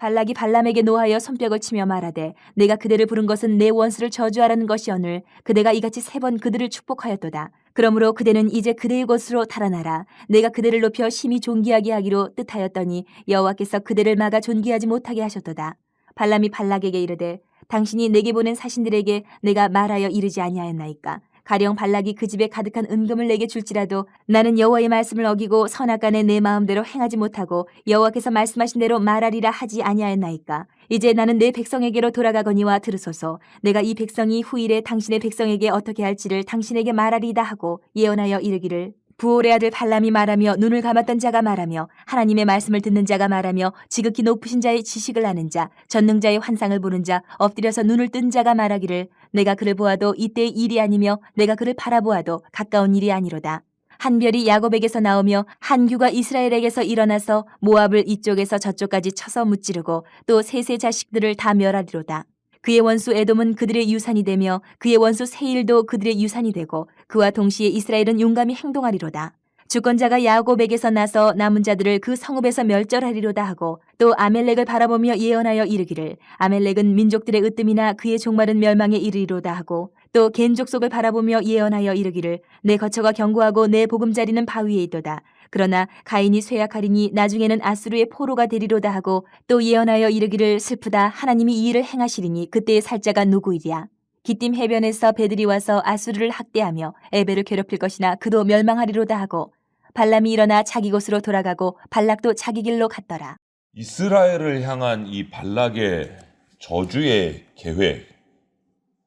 발락이 발람에게 노하여 손뼉을 치며 말하되 내가 그대를 부른 것은 내 원수를 저주하라는 것이오늘 그대가 이같이 3번 그들을 축복하였도다. 그러므로 그대는 이제 그대의 곳으로 달아나라. 내가 그대를 높여 심히 존귀하게 하기로 뜻하였더니 여호와께서 그대를 막아 존귀하지 못하게 하셨도다. 발람이 발락에게 이르되 당신이 내게 보낸 사신들에게 내가 말하여 이르지 아니하였나이까. 가령 발락이 그 집에 가득한 은금을 내게 줄지라도 나는 여호와의 말씀을 어기고 선악간에 내 마음대로 행하지 못하고 여호와께서 말씀하신 대로 말하리라 하지 아니하였나이까. 이제 나는 내 백성에게로 돌아가거니와 들으소서. 내가 이 백성이 후일에 당신의 백성에게 어떻게 할지를 당신에게 말하리다 하고 예언하여 이르기를 부올의 아들 발람이 말하며 눈을 감았던 자가 말하며 하나님의 말씀을 듣는 자가 말하며 지극히 높으신 자의 지식을 아는 자 전능자의 환상을 보는 자 엎드려서 눈을 뜬 자가 말하기를 내가 그를 보아도 이때의 일이 아니며 내가 그를 바라보아도 가까운 일이 아니로다. 한 별이 야곱에게서 나오며 한 규가 이스라엘에게서 일어나서 모압을 이쪽에서 저쪽까지 쳐서 무찌르고 또 셋의 자식들을 다 멸하리로다. 그의 원수 에돔은 그들의 유산이 되며 그의 원수 세일도 그들의 유산이 되고 그와 동시에 이스라엘은 용감히 행동하리로다. 주권자가 야곱에게서 나서 남은 자들을 그 성읍에서 멸절하리로다 하고 또 아멜렉을 바라보며 예언하여 이르기를 아멜렉은 민족들의 으뜸이나 그의 종말은 멸망에 이르리로다 하고 또 겐 족속을 바라보며 예언하여 이르기를 내 거처가 견고하고 내 보금자리는 바위에 있도다. 그러나 가인이 쇠약하리니 나중에는 아수르의 포로가 되리로다 하고 또 예언하여 이르기를 슬프다 하나님이 이 일을 행하시리니 그때의 살자가 누구이랴. 기띔 해변에서 배들이 와서 아수르를 학대하며 에벨을 괴롭힐 것이나 그도 멸망하리로다 하고 발람이 일어나 자기 곳으로 돌아가고 발락도 자기 길로 갔더라. 이스라엘을 향한 이 발락의 저주의 계획,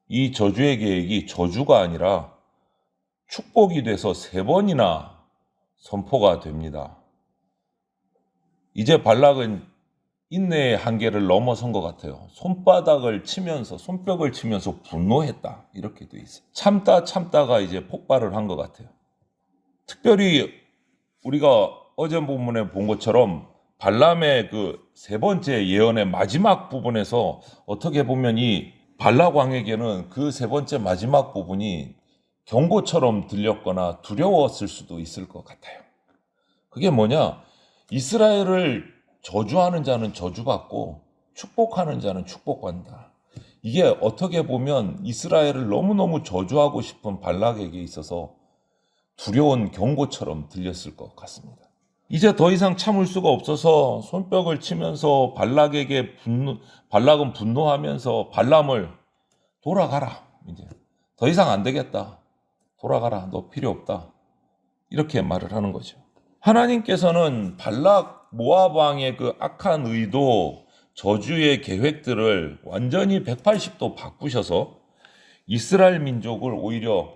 이 저주의 계획이 저주가 아니라 축복이 돼서 3번이나 선포가 됩니다. 이제 발락은 인내의 한계를 넘어선 것 같아요. 손바닥을 치면서 손뼉을 치면서 분노했다 이렇게 돼 있어요. 참다가 이제 폭발을 한 것 같아요. 특별히 우리가 어제 본문에 본 것처럼 발람의 그 3번째 예언의 마지막 부분에서 어떻게 보면 이 발락 왕에게는 그 3번째 마지막 부분이 경고처럼 들렸거나 두려웠을 수도 있을 것 같아요. 그게 뭐냐? 이스라엘을 저주하는 자는 저주받고 축복하는 자는 축복받는다. 이게 어떻게 보면 이스라엘을 너무너무 저주하고 싶은 발락에게 있어서 두려운 경고처럼 들렸을 것 같습니다. 이제 더 이상 참을 수가 없어서 손뼉을 치면서 발락은 분노하면서 발람을 돌아가라. 이제 더 이상 안 되겠다. 돌아가라. 너 필요 없다. 이렇게 말을 하는 거죠. 하나님께서는 발락 모압 왕의 그 악한 의도, 저주의 계획들을 완전히 180도 바꾸셔서 이스라엘 민족을 오히려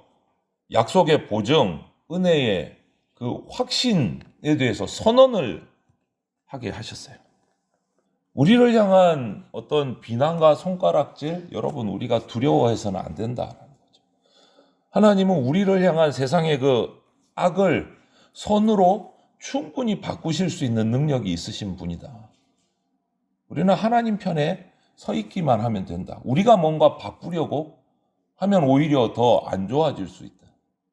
약속의 보증, 은혜의 그 확신에 대해서 선언을 하게 하셨어요. 우리를 향한 어떤 비난과 손가락질, 여러분 우리가 두려워해서는 안 된다라는 거죠. 하나님은 우리를 향한 세상의 그 악을 선으로 충분히 바꾸실 수 있는 능력이 있으신 분이다. 우리는 하나님 편에 서 있기만 하면 된다. 우리가 뭔가 바꾸려고 하면 오히려 더 안 좋아질 수 있다.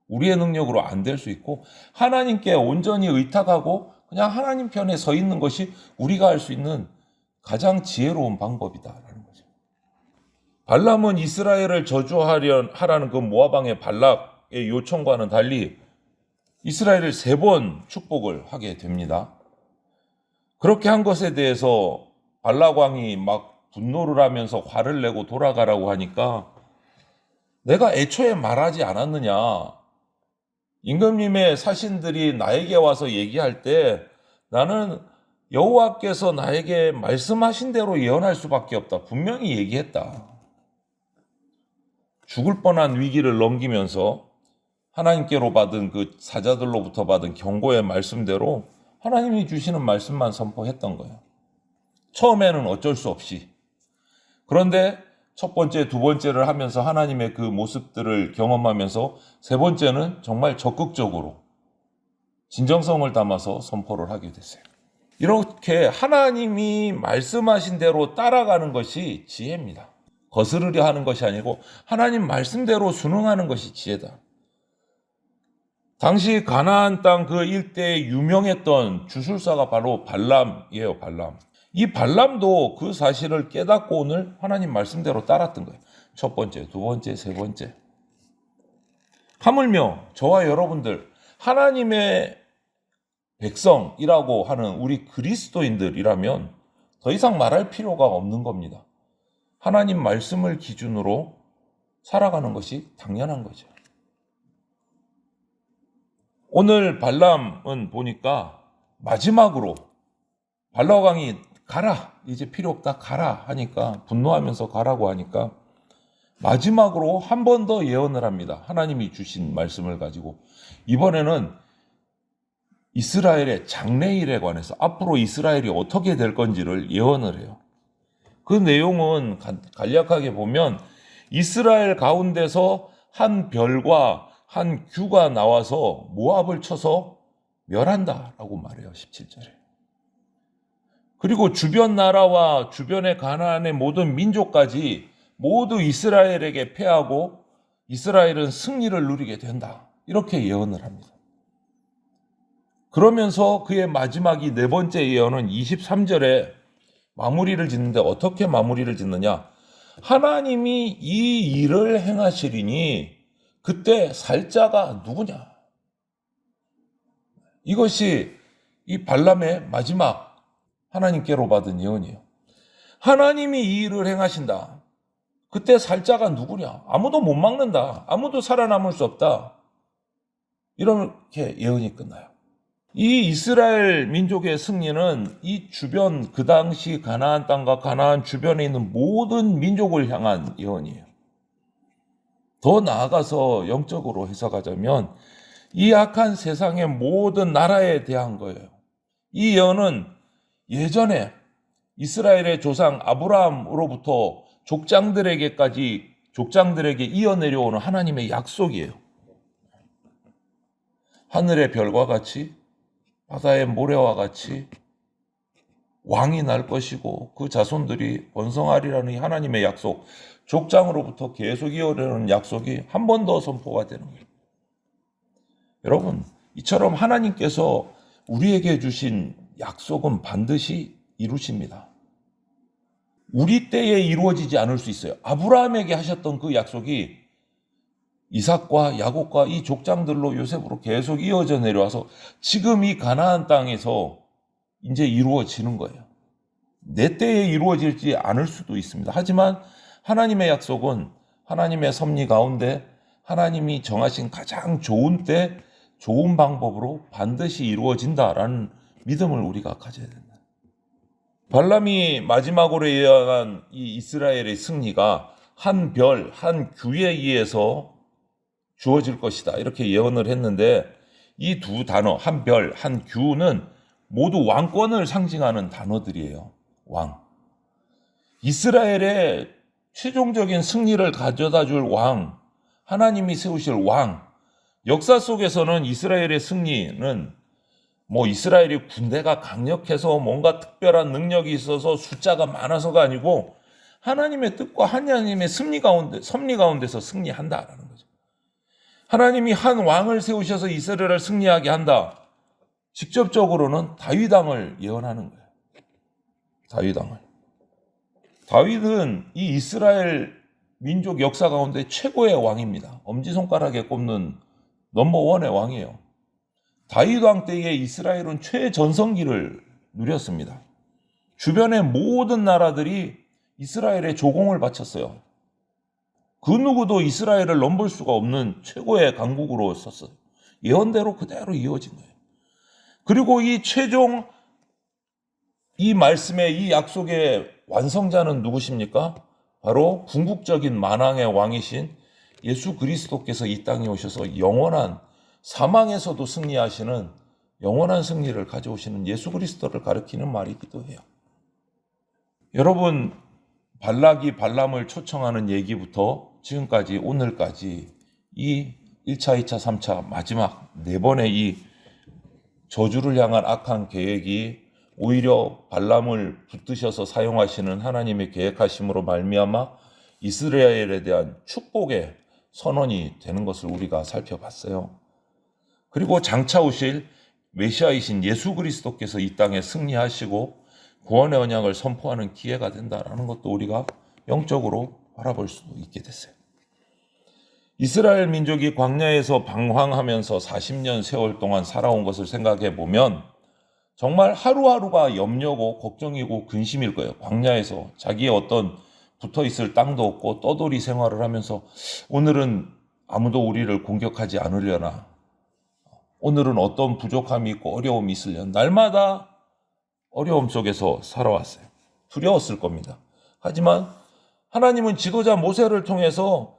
우리의 능력으로 안 될 수 있고 하나님께 온전히 의탁하고 그냥 하나님 편에 서 있는 것이 우리가 할 수 있는 가장 지혜로운 방법이다라는 거죠. 발람은 이스라엘을 저주하라는 그 모압 왕의 발락의 요청과는 달리 이스라엘을 3번 축복을 하게 됩니다. 그렇게 한 것에 대해서 발락 왕이 막 분노를 하면서 화를 내고 돌아가라고 하니까 내가 애초에 말하지 않았느냐. 임금님의 사신들이 나에게 와서 얘기할 때 나는 여호와께서 나에게 말씀하신 대로 예언할 수밖에 없다. 분명히 얘기했다. 죽을 뻔한 위기를 넘기면서 하나님께로 받은 그 사자들로부터 받은 경고의 말씀대로 하나님이 주시는 말씀만 선포했던 거예요. 처음에는 어쩔 수 없이. 그런데 첫 번째, 두 번째를 하면서 하나님의 그 모습들을 경험하면서 3번째는 정말 적극적으로 진정성을 담아서 선포를 하게 됐어요. 이렇게 하나님이 말씀하신 대로 따라가는 것이 지혜입니다. 거스르려 하는 것이 아니고 하나님 말씀대로 순응하는 것이 지혜다. 당시 가나안 땅 그 일대에 유명했던 주술사가 바로 발람이에요. 발람. 이 발람도 그 사실을 깨닫고 오늘 하나님 말씀대로 따랐던 거예요. 첫 번째, 두 번째, 세 번째. 하물며 저와 여러분들 하나님의 백성이라고 하는 우리 그리스도인들이라면 더 이상 말할 필요가 없는 겁니다. 하나님 말씀을 기준으로 살아가는 것이 당연한 거죠. 오늘 발람은 보니까 마지막으로 발람 왕이 가라, 이제 필요 없다, 가라 하니까, 분노하면서 가라고 하니까 마지막으로 한 번 더 예언을 합니다. 하나님이 주신 말씀을 가지고 이번에는 이스라엘의 장래일에 관해서 앞으로 이스라엘이 어떻게 될 건지를 예언을 해요. 그 내용은 간략하게 보면 이스라엘 가운데서 한 별과 한 규가 나와서 모압을 쳐서 멸한다라고 말해요. 17절에. 그리고 주변 나라와 주변의 가나안의 모든 민족까지 모두 이스라엘에게 패하고 이스라엘은 승리를 누리게 된다. 이렇게 예언을 합니다. 그러면서 그의 마지막이 네 번째 예언은 23절에 마무리를 짓는데 어떻게 마무리를 짓느냐? 하나님이 이 일을 행하시리니 그때 살자가 누구냐? 이것이 이 발람의 마지막 하나님께로 받은 예언이에요. 하나님이 이 일을 행하신다. 그때 살자가 누구냐? 아무도 못 막는다. 아무도 살아남을 수 없다. 이렇게 예언이 끝나요. 이 이스라엘 민족의 승리는 이 주변 그 당시 가나안 땅과 가나안 주변에 있는 모든 민족을 향한 예언이에요. 더 나아가서 영적으로 해석하자면 이 악한 세상의 모든 나라에 대한 거예요. 이 예언은 예전에 이스라엘의 조상 아브라함으로부터 족장들에게 이어내려오는 하나님의 약속이에요. 하늘의 별과 같이 바다의 모래와 같이 왕이 날 것이고 그 자손들이 번성하리라는 하나님의 약속, 족장으로부터 계속 이어내려오는 약속이 한 번 더 선포가 되는 거예요. 여러분, 이처럼 하나님께서 우리에게 주신 약속은 반드시 이루십니다. 우리 때에 이루어지지 않을 수 있어요. 아브라함에게 하셨던 그 약속이 이삭과 야곱과 이 족장들로 요셉으로 계속 이어져 내려와서 지금 이 가나안 땅에서 이제 이루어지는 거예요. 내 때에 이루어질지 않을 수도 있습니다. 하지만 하나님의 약속은 하나님의 섭리 가운데 하나님이 정하신 가장 좋은 때 좋은 방법으로 반드시 이루어진다라는 믿음을 우리가 가져야 된다. 발람이 마지막으로 예언한 이 이스라엘의 승리가 한 별, 한 규에 의해서 주어질 것이다. 이렇게 예언을 했는데 이 두 단어, 한 별, 한 규는 모두 왕권을 상징하는 단어들이에요. 왕. 이스라엘의 최종적인 승리를 가져다 줄 왕, 하나님이 세우실 왕. 역사 속에서는 이스라엘의 승리는 이스라엘이 군대가 강력해서 뭔가 특별한 능력이 있어서 숫자가 많아서가 아니고 하나님의 뜻과 하나님의 섭리 가운데서 승리한다라는 거죠. 하나님이 한 왕을 세우셔서 이스라엘을 승리하게 한다. 직접적으로는 다윗 왕을 예언하는 거예요. 다윗 왕을. 다윗은 이 이스라엘 민족 역사 가운데 최고의 왕입니다. 엄지손가락에 꼽는 넘버원의 왕이에요. 다윗 왕 때에 이스라엘은 최전성기를 누렸습니다. 주변의 모든 나라들이 이스라엘에 조공을 바쳤어요. 그 누구도 이스라엘을 넘볼 수가 없는 최고의 강국으로 섰어요. 예언대로 그대로 이어진 거예요. 그리고 이 말씀의 이 약속의 완성자는 누구십니까? 바로 궁극적인 만왕의 왕이신 예수 그리스도께서 이 땅에 오셔서 영원한 사망에서도 승리하시는 영원한 승리를 가져오시는 예수 그리스도를 가리키는 말이기도 해요. 여러분, 발락이 발람을 초청하는 얘기부터 지금까지 오늘까지 이 1차, 2차, 3차 마지막 네 번의 이 저주를 향한 악한 계획이 오히려 발람을 붙드셔서 사용하시는 하나님의 계획하심으로 말미암아 이스라엘에 대한 축복의 선언이 되는 것을 우리가 살펴봤어요. 그리고 장차 오실 메시아이신 예수 그리스도께서 이 땅에 승리하시고 구원의 언약을 선포하는 기회가 된다라는 것도 우리가 영적으로 바라볼 수도 있게 됐어요. 이스라엘 민족이 광야에서 방황하면서 40년 세월 동안 살아온 것을 생각해 보면 정말 하루하루가 염려고 걱정이고 근심일 거예요. 광야에서 자기의 어떤 붙어있을 땅도 없고 떠돌이 생활을 하면서 오늘은 아무도 우리를 공격하지 않으려나, 오늘은 어떤 부족함이 있고 어려움이 있으려나, 날마다 어려움 속에서 살아왔어요. 두려웠을 겁니다. 하지만 하나님은 지도자 모세를 통해서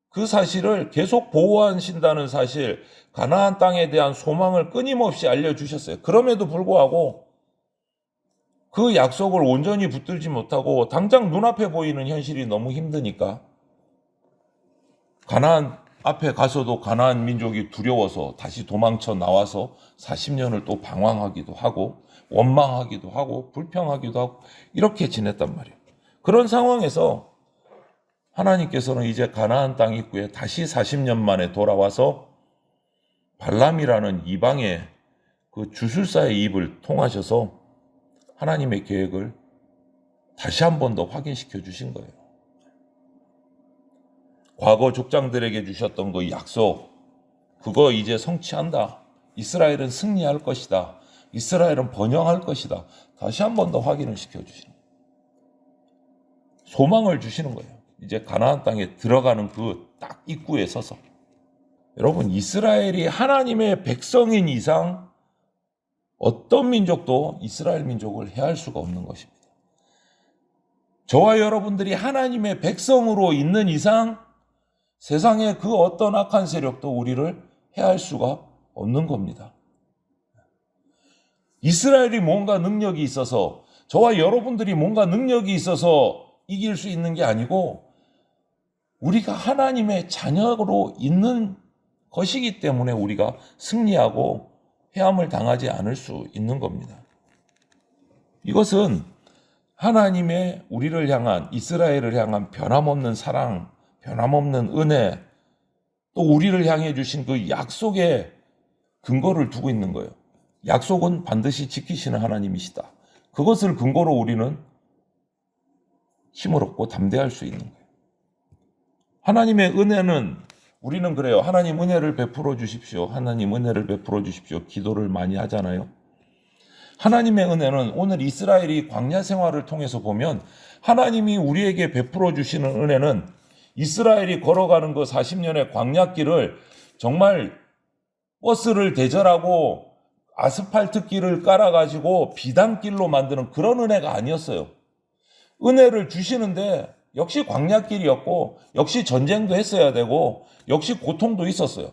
그 사실을 계속 보호하신다는 사실, 가나안 땅에 대한 소망을 끊임없이 알려주셨어요. 그럼에도 불구하고 그 약속을 온전히 붙들지 못하고 당장 눈앞에 보이는 현실이 너무 힘드니까 가나안 앞에 가서도 가나안 민족이 두려워서 다시 도망쳐 나와서 40년을 또 방황하기도 하고 원망하기도 하고 불평하기도 하고 이렇게 지냈단 말이에요. 그런 상황에서 하나님께서는 이제 가나안 땅 입구에 다시 40년 만에 돌아와서 발람이라는 이방의 그 주술사의 입을 통하셔서 하나님의 계획을 다시 한 번 더 확인시켜 주신 거예요. 과거 족장들에게 주셨던 그 약속, 그거 이제 성취한다. 이스라엘은 승리할 것이다. 이스라엘은 번영할 것이다. 다시 한 번 더 확인을 시켜주시는 거예요. 소망을 주시는 거예요. 이제 가나안 땅에 들어가는 그 딱 입구에 서서. 여러분, 이스라엘이 하나님의 백성인 이상 어떤 민족도 이스라엘 민족을 해할 수가 없는 것입니다. 저와 여러분들이 하나님의 백성으로 있는 이상 세상의 그 어떤 악한 세력도 우리를 해할 수가 없는 겁니다. 이스라엘이 뭔가 능력이 있어서, 저와 여러분들이 뭔가 능력이 있어서 이길 수 있는 게 아니고 우리가 하나님의 자녀로 있는 것이기 때문에 우리가 승리하고 해함을 당하지 않을 수 있는 겁니다. 이것은 하나님의 우리를 향한, 이스라엘을 향한 변함없는 사랑, 변함없는 은혜, 또 우리를 향해 주신 그 약속에 근거를 두고 있는 거예요. 약속은 반드시 지키시는 하나님이시다. 그것을 근거로 우리는 힘을 얻고 담대할 수 있는 거예요. 하나님의 은혜는, 우리는 그래요. 하나님 은혜를 베풀어 주십시오. 하나님 은혜를 베풀어 주십시오. 기도를 많이 하잖아요. 하나님의 은혜는 오늘 이스라엘이 광야 생활을 통해서 보면 하나님이 우리에게 베풀어 주시는 은혜는 이스라엘이 걸어가는 그 40년의 광야길을 정말 버스를 대절하고 아스팔트 길을 깔아가지고 비단길로 만드는 그런 은혜가 아니었어요. 은혜를 주시는데 역시 광야길이었고 역시 전쟁도 했어야 되고 역시 고통도 있었어요.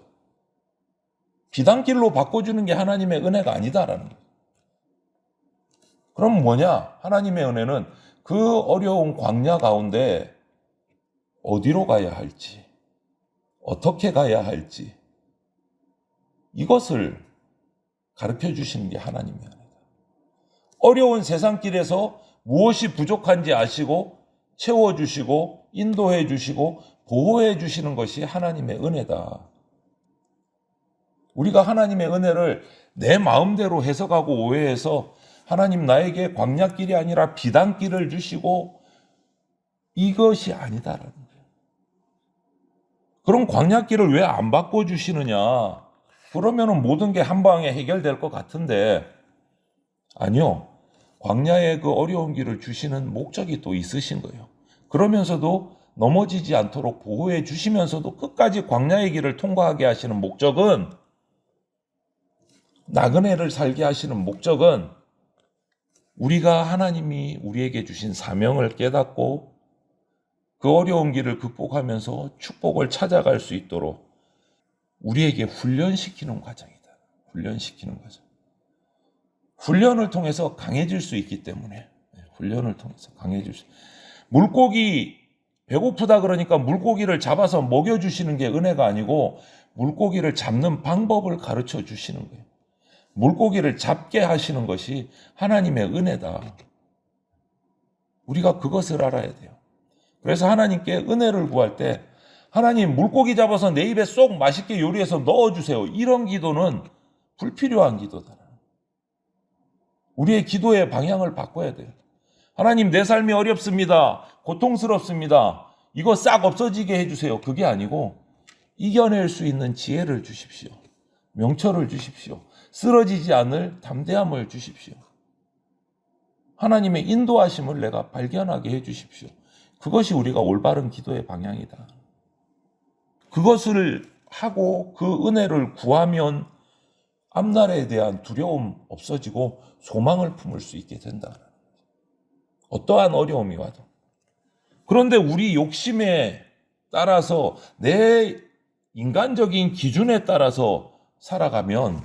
비단길로 바꿔주는 게 하나님의 은혜가 아니다라는 거예요. 그럼 뭐냐? 하나님의 은혜는 그 어려운 광야 가운데 어디로 가야 할지, 어떻게 가야 할지 이것을 가르쳐 주시는 게 하나님의 은혜다. 어려운 세상길에서 무엇이 부족한지 아시고 채워주시고 인도해 주시고 보호해 주시는 것이 하나님의 은혜다. 우리가 하나님의 은혜를 내 마음대로 해석하고 오해해서 하나님 나에게 광야길이 아니라 비단길을 주시고 이것이 아니다라는 거예요. 그럼 광야길을 왜 안 바꿔주시느냐? 그러면은 모든 게 한 방에 해결될 것 같은데 아니요. 광야의 그 어려운 길을 주시는 목적이 또 있으신 거예요. 그러면서도 넘어지지 않도록 보호해 주시면서도 끝까지 광야의 길을 통과하게 하시는 목적은, 나그네를 살게 하시는 목적은 우리가 하나님이 우리에게 주신 사명을 깨닫고 그 어려운 길을 극복하면서 축복을 찾아갈 수 있도록 우리에게 훈련시키는 과정이다. 훈련시키는 과정. 훈련을 통해서 강해질 수 있기 때문에, 훈련을 통해서 강해질 수. 물고기 배고프다 그러니까 물고기를 잡아서 먹여주시는 게 은혜가 아니고 물고기를 잡는 방법을 가르쳐 주시는 거예요. 물고기를 잡게 하시는 것이 하나님의 은혜다. 우리가 그것을 알아야 돼요. 그래서 하나님께 은혜를 구할 때 하나님 물고기 잡아서 내 입에 쏙 맛있게 요리해서 넣어주세요. 이런 기도는 불필요한 기도다. 우리의 기도의 방향을 바꿔야 돼요. 하나님, 내 삶이 어렵습니다. 고통스럽습니다. 이거 싹 없어지게 해주세요. 그게 아니고 이겨낼 수 있는 지혜를 주십시오. 명철을 주십시오. 쓰러지지 않을 담대함을 주십시오. 하나님의 인도하심을 내가 발견하게 해주십시오. 그것이 우리가 올바른 기도의 방향이다. 그것을 하고 그 은혜를 구하면 앞날에 대한 두려움 없어지고 소망을 품을 수 있게 된다. 어떠한 어려움이 와도. 그런데 우리 욕심에 따라서 내 인간적인 기준에 따라서 살아가면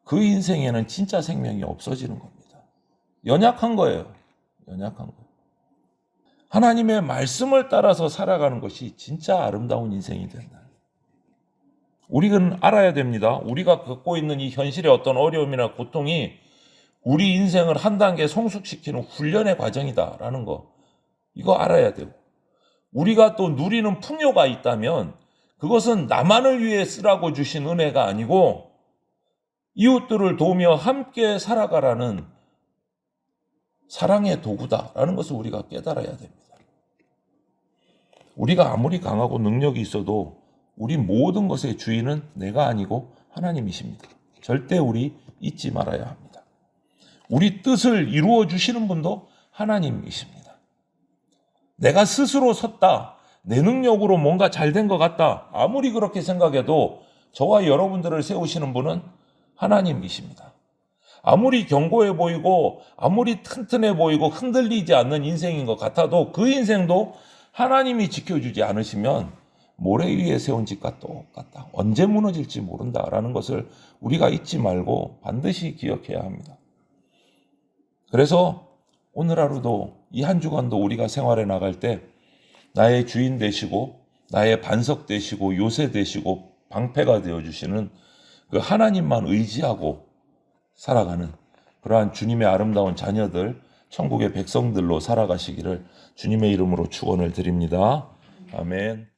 그 인생에는 진짜 생명이 없어지는 겁니다. 연약한 거예요. 연약한 거예요. 하나님의 말씀을 따라서 살아가는 것이 진짜 아름다운 인생이 된다. 우리는 알아야 됩니다. 우리가 겪고 있는 이 현실의 어떤 어려움이나 고통이 우리 인생을 한 단계 성숙시키는 훈련의 과정이다라는 거. 이거 알아야 되고. 우리가 또 누리는 풍요가 있다면 그것은 나만을 위해 쓰라고 주신 은혜가 아니고 이웃들을 도우며 함께 살아가라는 사랑의 도구다라는 것을 우리가 깨달아야 됩니다. 우리가 아무리 강하고 능력이 있어도 우리 모든 것의 주인은 내가 아니고 하나님이십니다. 절대 우리 잊지 말아야 합니다. 우리 뜻을 이루어 주시는 분도 하나님이십니다. 내가 스스로 섰다. 내 능력으로 뭔가 잘 된 것 같다. 아무리 그렇게 생각해도 저와 여러분들을 세우시는 분은 하나님이십니다. 아무리 견고해 보이고 아무리 튼튼해 보이고 흔들리지 않는 인생인 것 같아도 그 인생도 하나님이 지켜주지 않으시면 모래 위에 세운 집과 똑같다. 언제 무너질지 모른다라는 것을 우리가 잊지 말고 반드시 기억해야 합니다. 그래서 오늘 하루도 이 한 주간도 우리가 생활해 나갈 때 나의 주인 되시고 나의 반석 되시고 요새 되시고 방패가 되어주시는 그 하나님만 의지하고 살아가는 그러한 주님의 아름다운 자녀들, 천국의 백성들로 살아가시기를 주님의 이름으로 축원을 드립니다. 아멘.